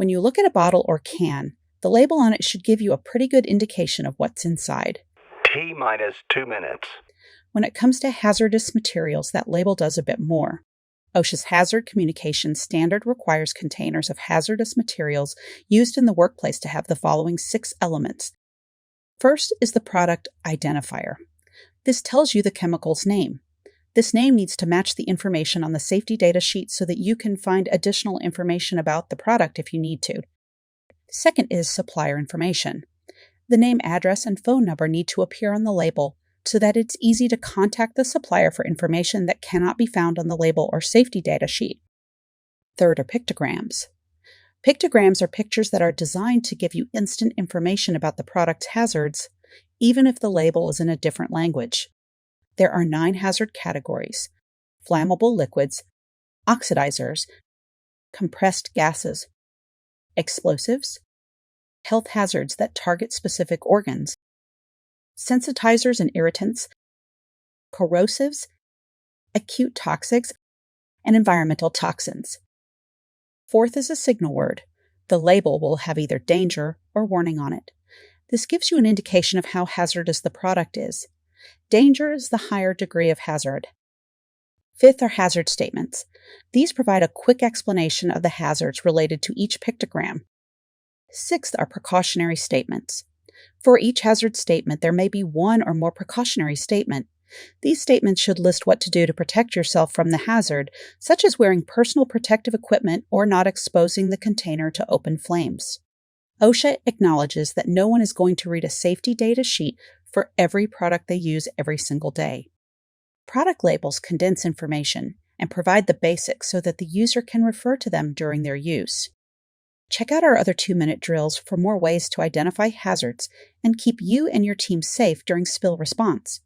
When you look at a bottle or can, the label on it should give you a pretty good indication of what's inside. T-minus 2 minutes. When it comes to hazardous materials, that label does a bit more. OSHA's Hazard Communication Standard requires containers of hazardous materials used in the workplace to have the following 6 elements. First is the product identifier. This tells you the chemical's name. This name needs to match the information on the safety data sheet so that you can find additional information about the product if you need to. Second is supplier information. The name, address, and phone number need to appear on the label so that it's easy to contact the supplier for information that cannot be found on the label or safety data sheet. Third are pictograms. Pictograms are pictures that are designed to give you instant information about the product's hazards, even if the label is in a different language. There are 9 hazard categories: flammable liquids, oxidizers, compressed gases, explosives, health hazards that target specific organs, sensitizers and irritants, corrosives, acute toxics, and environmental toxins. Fourth is a signal word. The label will have either danger or warning on it. This gives you an indication of how hazardous the product is. Danger is the higher degree of hazard. Fifth are hazard statements. These provide a quick explanation of the hazards related to each pictogram. Sixth are precautionary statements. For each hazard statement, there may be one or more precautionary statement. These statements should list what to do to protect yourself from the hazard, such as wearing personal protective equipment or not exposing the container to open flames. OSHA acknowledges that no one is going to read a safety data sheet for every product they use every single day. Product labels condense information and provide the basics so that the user can refer to them during their use. Check out our other 2-minute drills for more ways to identify hazards and keep you and your team safe during spill response.